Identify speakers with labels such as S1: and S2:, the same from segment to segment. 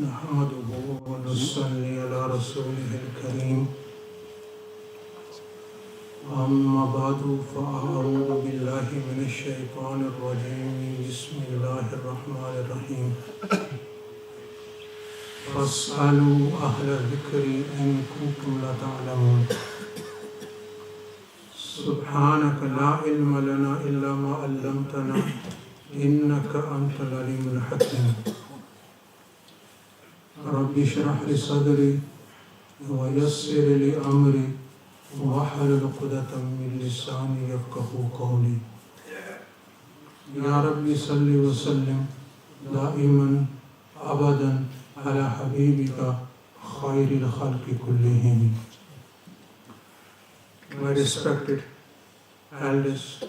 S1: نحمده ونصلي على رسوله الكريم أما بعد فأعوذ بالله من الشيطان الرجيم بسم الله الرحمن الرحيم فاسألوا أهل الذكر إن كنتم لا تعلمون سبحانك لا علم لنا إلا ما علمتنا إنك أنت العليم الحكيم رب اشرح لي صدري ويسر لي أمري واحلل عقدة من لساني يفقهوا قولي يا رب صل وسلم دائما أبدا على حبيبك خير الخلق كلهم. My respected elders,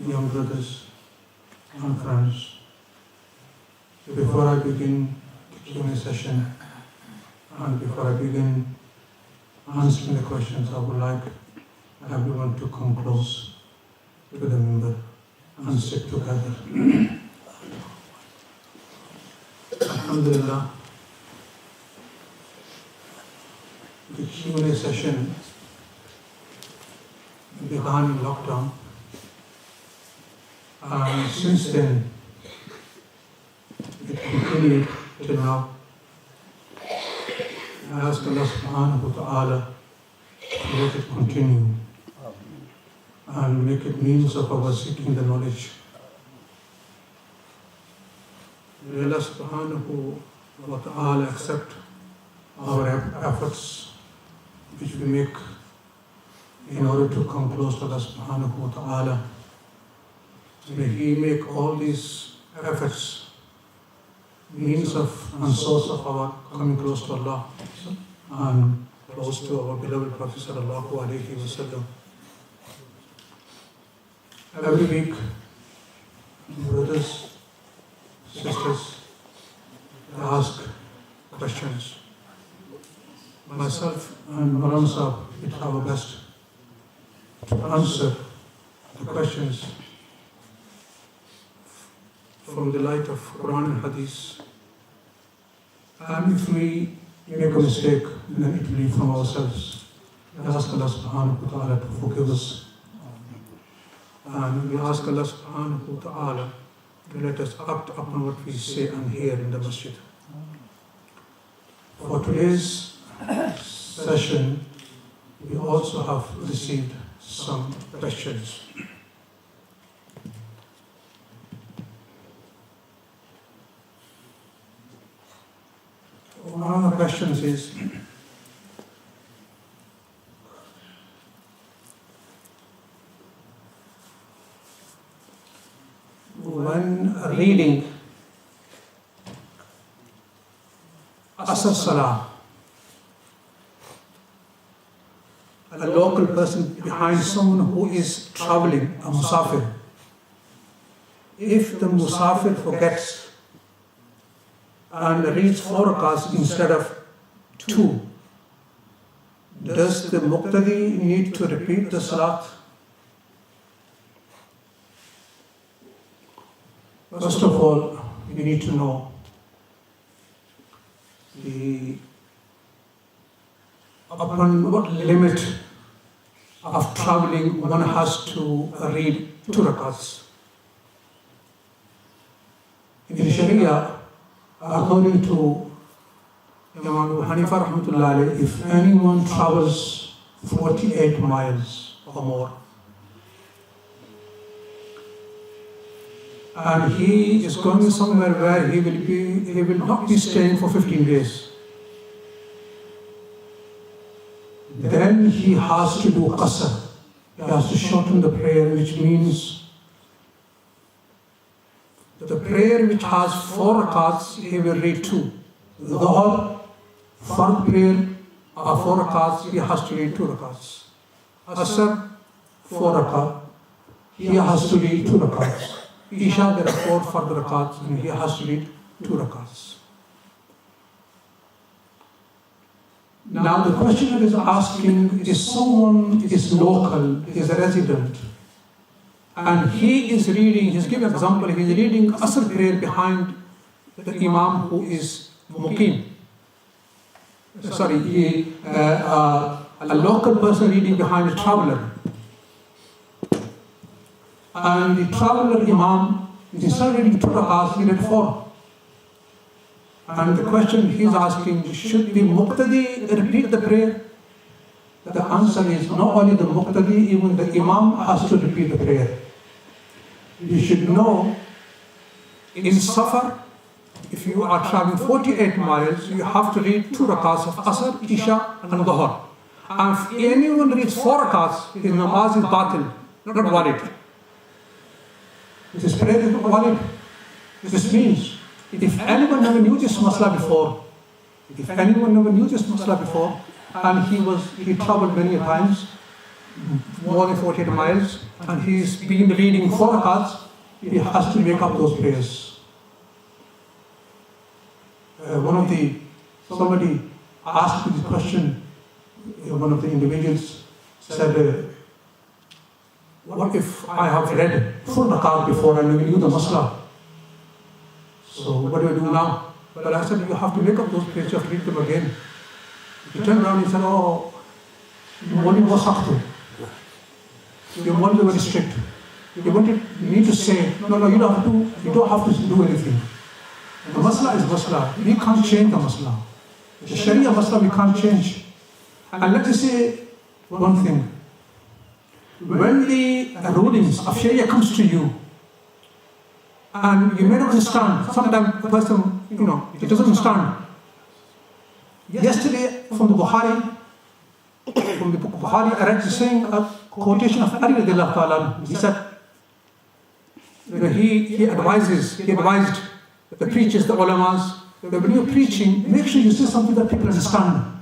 S1: young brothers and friends, before I begin the Q&A session and before I begin answering the questions, I would like everyone to come close to the member and sit together. Alhamdulillah, the Q&A session began in lockdown, and since then it continued till now. I ask Allah subhanahu wa ta'ala to let it continue and make it means of our seeking the knowledge. May Allah subhanahu wa ta'ala accept our efforts which we make in order to come close to Allah subhanahu wa ta'ala. May He make all these efforts means of and source of our coming close to Allah and close to our beloved Prophet sallallahu alaihi wasallam. Every week, brothers, sisters, they ask questions. Myself and Maulana Sahib, we try our best to answer the questions from the light of Quran and Hadith. And if we make a mistake, then it will be from ourselves. We ask Allah subhanahu wa ta'ala to forgive us. And we ask Allah subhanahu wa ta'ala to let us act upon what we say and hear in the masjid. For today's session, we also have received some questions. One of the questions is, when reading Asr Salah, a local person behind someone who is traveling, a musafir, if the musafir forgets and reads 4 rakats instead of 2, does the muqtadi need to repeat the salat? First of all, you need to know upon what limit of traveling one has to read 2 rakats. In Sharia, according to Imam Abu Hanifa rahmatullah alayhi, if anyone travels 48 miles or more and he is going somewhere where he will not be staying for 15 days, then he has to do qasr. He has to shorten the prayer, which means the prayer which has 4 rakats, he will read 2. Dhuhr, Fard prayer, 4 rakats, he has to read 2 rakats. Asr, 4 rakat, he has to read 2 rakats. Isha, there are 4 Fard rakats, and he has to read 2 rakats. Now the question that is asking is, someone is local, is a resident, and he is reading, he's giving an example, he's reading Asr prayer behind the Imam who is Muqim. Sorry, a local person reading behind a traveler. And the traveler Imam, instead of reading 2 rakats, he read 4. And the question he's asking, should the Muqtadi repeat the prayer? The answer is not only the Muqtadi, even the Imam has to repeat the prayer. You should know, in Safar, if you are traveling 48 miles, you have to read 2 rakats of Asr, Isha and Dhuhr. And if anyone reads 4 rakats, his namaz is batil, not valid. This prayer is not valid. This means, if anyone never knew this masla before, and he traveled many times, more than 48 miles, and he's been reading 4 rakats, he has to make up those prayers. Somebody asked me this question, one of the individuals said, what if I have read full rakat before and never knew the masla? So what do I do now? But I said, you have to make up those prayers, you have to read them again. He turned around and said, oh, you want me to you want me very strict. You wanted me to say, no, you don't have to do anything. The masla is masla. We can't change the masla. The Sharia masla we can't change. And let me say one thing. When the rulings of Sharia comes to you, and you may not understand, sometimes the person, he doesn't understand. Yesterday, from the Bukhari, from the book of Bukhari, I read saying a quotation of Ali radiallahu ta'ala. He said, he advised the preachers, the ulamas, that when you're preaching, make sure you say something that people understand.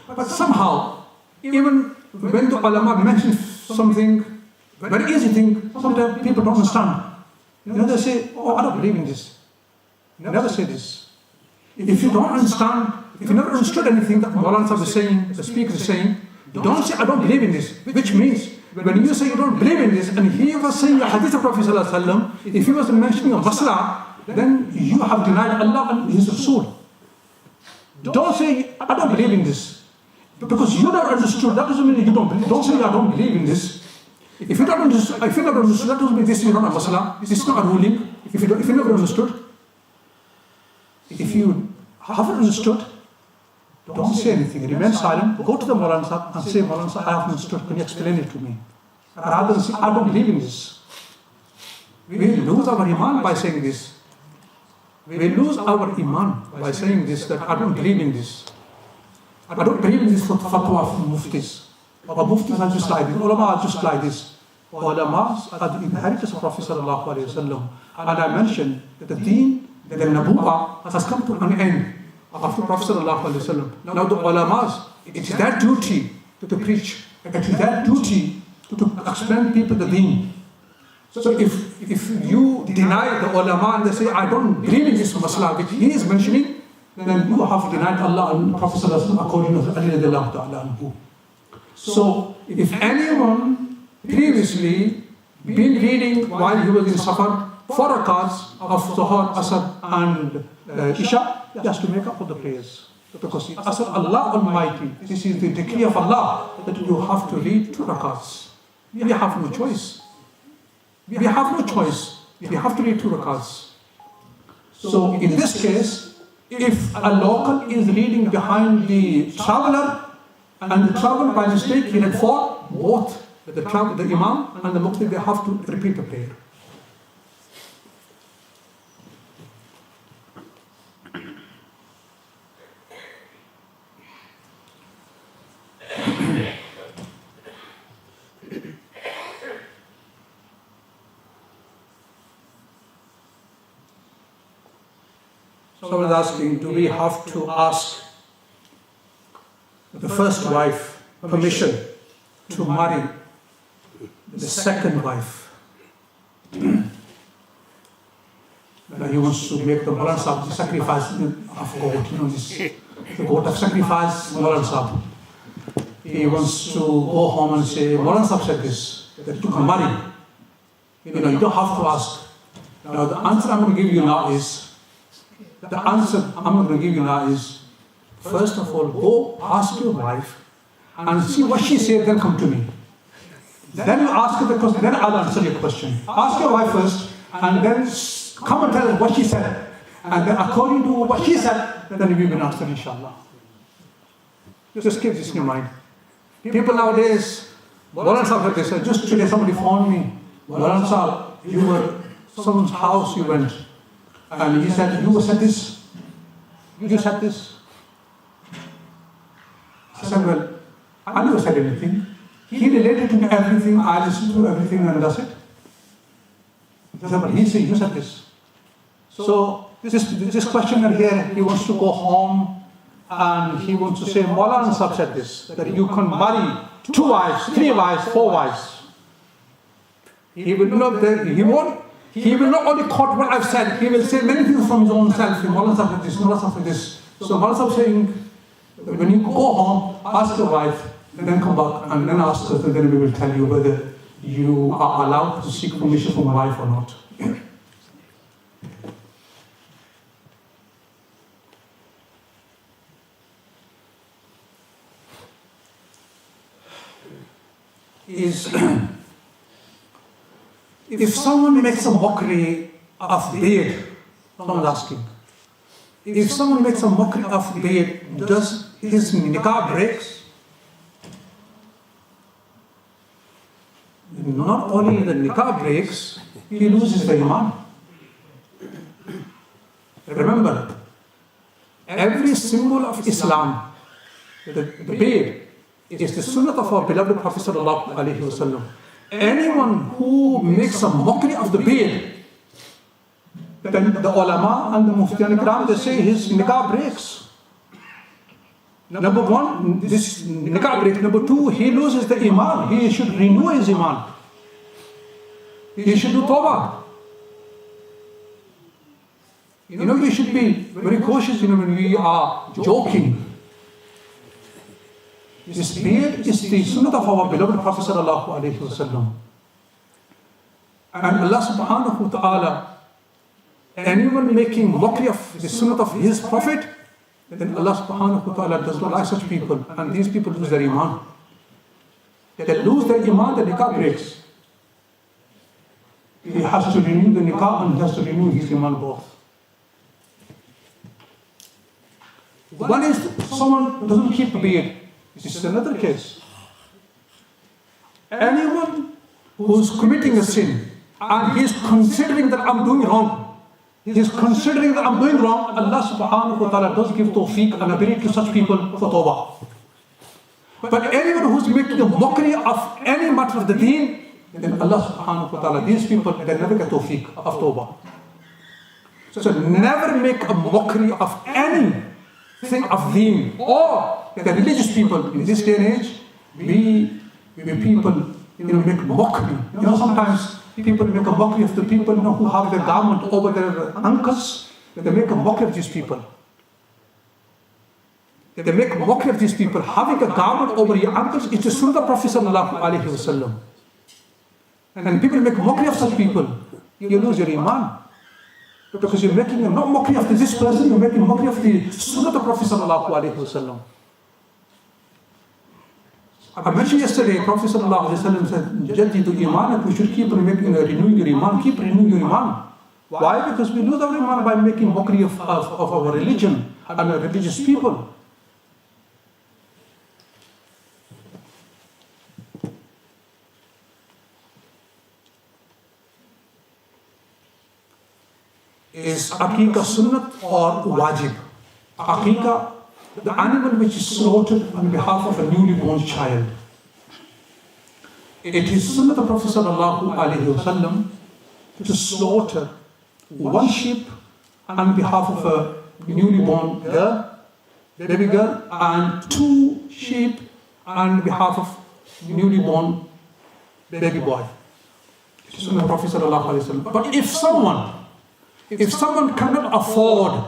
S1: But somehow, even when the ulama mention something, very easy thing, sometimes people don't understand. They say, oh, I don't believe in this. Never say this. If you don't understand, if you never understood anything that Maulana is saying, the speaker is saying, don't say, I don't believe in this. Which means, when you say you don't believe in this, and he was saying the hadith of Prophet ﷺ, if he was mentioning a masla, then you have denied Allah and His Rasul. Don't say, I don't believe in this. Because you never understood, that doesn't mean you don't believe. Don't say, I don't believe in this. If you never understood, that doesn't mean this is not a masla, this is not a ruling. If you never understood, if you haven't understood, don't say anything. Remain silent. Go to the Maulana and say, Maulana, I haven't understood. Can you explain it to me? Rather than say, I don't believe in this. We lose our iman by saying this. We lose our iman by saying this, that I don't believe in this. I don't believe in this fatwa from muftis. Or muftis are just like this. Ulama are just like this. Ulama are the inheritors of Prophet sallallahu alaihi wasallam. And I mentioned that the deen, the nabuwa, has come to an end after Prophet sallallahu alaihi wasallam. Now the ulamas, it is their duty to preach. It is their duty to explain people the deen. So if you deny the ulama and they say, I don't believe in this masla which he is mentioning, then you have denied Allah and Prophet sallallahu alaihi wasallam according to Ali radiallahu ta'ala anhu. So if anyone previously been reading while he was in Safar 4 rakats of Dhuhr, Asr and Isha, he has to make up for the prayers. Because as Allah Almighty, this is the decree of Allah that you have to read 2 rakats. We have no choice. We have no choice. We have to read 2 rakats. So in this case, if a local is reading behind the traveler, and the traveler by mistake he read 4, both the Imam and the Muqtadi, they have to repeat the prayer. Someone is asking, do we have to ask the first wife permission to marry the second wife? He wants to make the Maulana Sahib the sacrifice of goat, the goat of sacrifice, Maulana Sahib. He wants to go home and say, Maulana Sahib said this, that you can marry. You don't have to ask. Now the answer I'm going to give you now is, the answer I'm going to give you now is, first of all, go ask your wife and see what she said, then come to me. Then you ask her the question, then I'll answer your question. Ask your wife first, and then come and tell her what she said. And then according to what she said, then we will answer, inshallah. Just keep this in your mind. People nowadays, Maulana Sahib, they said, just today somebody phoned me, Maulana Sahib, you were someone's house you went, and he said, you said this, you said this. I said, well, I never said anything. He related to me everything, I listened to everything, and that's it. He said, but he said, you said this. So this questioner here, he wants to go home and he wants to say, Maulana Sahib said this, that you can marry 2 wives, 3 wives, 4 wives. He will not only quote what I've said, he will say many things from his own self. Maulana Sahib said this, Maulana Sahib said this. So Maulana Sahib saying, when you go home, ask your wife, and then come back and then ask us, and then we will tell you whether you are allowed to seek permission from your wife or not. If someone makes a mockery of beard, someone's asking, if someone makes a mockery of beard, does his nikah breaks? Not only the nikah breaks, he loses the iman. Remember, every symbol of Islam, the beard, is the sunnah of our beloved Prophet sallallahu alaihi wasallam. Anyone who makes a mockery of the beard, then the ulama and the muftiyan ikram, they say his nikah breaks. Number 1, this nikah breaks. Number 2, he loses the iman. He should renew his iman. He should do tawbah. We should be very cautious, when we are joking. This beard is the sunnah of our beloved Prophet sallallahu alaihi wasallam. And Allah subhanahu wa ta'ala, anyone making mockery of the sunnah of his Prophet, then Allah subhanahu wa ta'ala does not like such people, and these people lose their iman. They lose their iman, the nikah breaks. He has to renew the nikah and he has to renew his iman both. One is someone doesn't keep a beard. This is another case. Anyone who's committing a sin and he's considering that I'm doing wrong, he's considering that I'm doing wrong, Allah subhanahu wa ta'ala does give tawfiq and ability to such people for tawbah. But anyone who's making a mockery of any matter of the deen, then Allah subhanahu wa ta'ala, these people, they never get tawfiq of tawbah. So never make a mockery of anything of deen or the religious people. In this day and age, we people, make mockery. Sometimes people make a mockery of the people, who have their garment over their ankles. They make a mockery of these people. They make a mockery of these people. Having a garment over your ankles is the sunnah of Prophet sallallahu alaihi wasallam. And people make a mockery of such people. You lose your iman. Because you're making not mockery of this person, you're making mockery of the sunnah of Prophet sallallahu alaihi wasallam. I mentioned yesterday, Prophet sallallahu alaihi wasallam said, "Jaddidu imanak," we should keep renewing your iman, keep renewing your iman. Why? Because we lose our iman by making mockery of our religion and our religious people. Is aqiqah sunnat or wajib? Aqiqah, the animal which is slaughtered on behalf of a newly born child. It is sunnat of Prophet sallallahu alaihi wasallam to slaughter 1 sheep on behalf of a newly born girl, baby girl, and 2 sheep on behalf of newly born baby boy. It is sunnat of Prophet sallallahu alaihi wasallam. But if someone cannot afford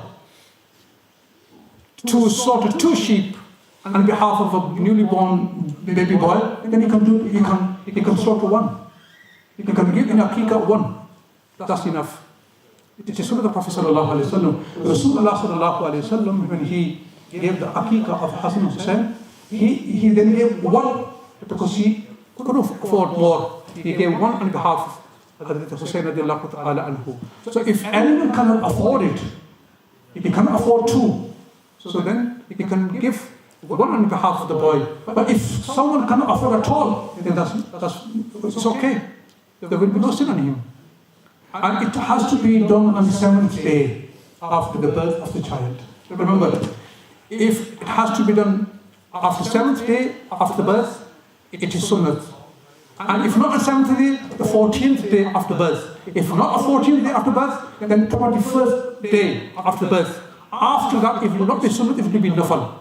S1: to slaughter 2 sheep on behalf of a newly born baby boy, then he can slaughter 1. He can give in aqiqah 1. That's enough. It is Sunnah of the Prophet sallallahu alaihi wasallam. Rasulullah sallallahu alaihi wasallam, when he gave the Aqiqah of Hassan and Hussein, he then gave one, because he couldn't afford more. He gave one on behalf of Hazrat Hussein radiallahu ta'ala anhu. So if anyone cannot afford it, he cannot afford two, so then he can give one on behalf of the boy. But if someone cannot afford at all, then it's okay. There will be no sin on him. And it has to be done on the 7th day after the birth of the child. Remember, if it has to be done after the 7th day after the birth, it is sunnah. And if not on the 7th day, the 14th day after birth. If not the 14th day after birth, then 21st day after birth. After that, it will not be sunnah, it will be nafal.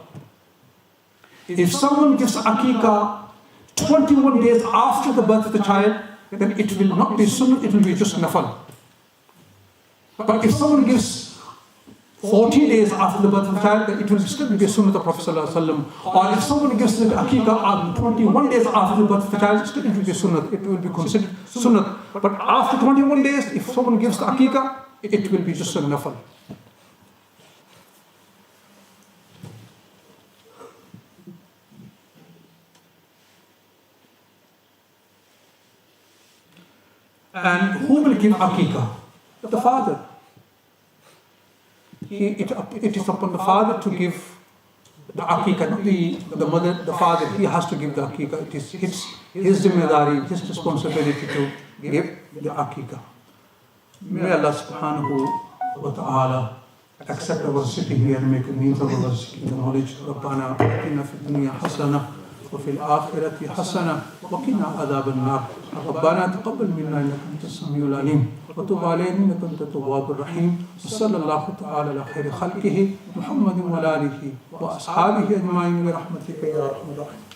S1: If someone gives Aqiqah 21 days after the birth of the child, then it will not be sunnah, it will be just nafal. But if someone gives 40 days after the birth of the child, then it will still be sunnah of the Prophet sallallahu alaihi wasallam. Or if someone gives the Aqiqah 21 days after the birth of the child, still it will be sunnah, it will be considered sunnah. But after 21 days, if someone gives the Aqiqah, it will be just a nafal. And who will give Aqiqah? The father. It is upon the father to give the Aqiqah, not the mother, the father. He has to give the Aqiqah. It is his zimmedari, his responsibility to give the Aqiqah. May Allah subhanahu wa ta'ala accept our sitting here and make a means of our seeking the knowledge. رَبَّنَا آتِنَا فِي الدُّنْيَا حَسَنَةً وفي الآخرة حسنة وقنا عذاب النار ربنا تقبل منا إنك أنت السميع العليم وتب علينا إنك أنت التواب الرحيم وصلى الله تعالى على خير خلقه محمد وعلى آله وأصحابه أجمعين برحمتك يا أرحم الراحمين.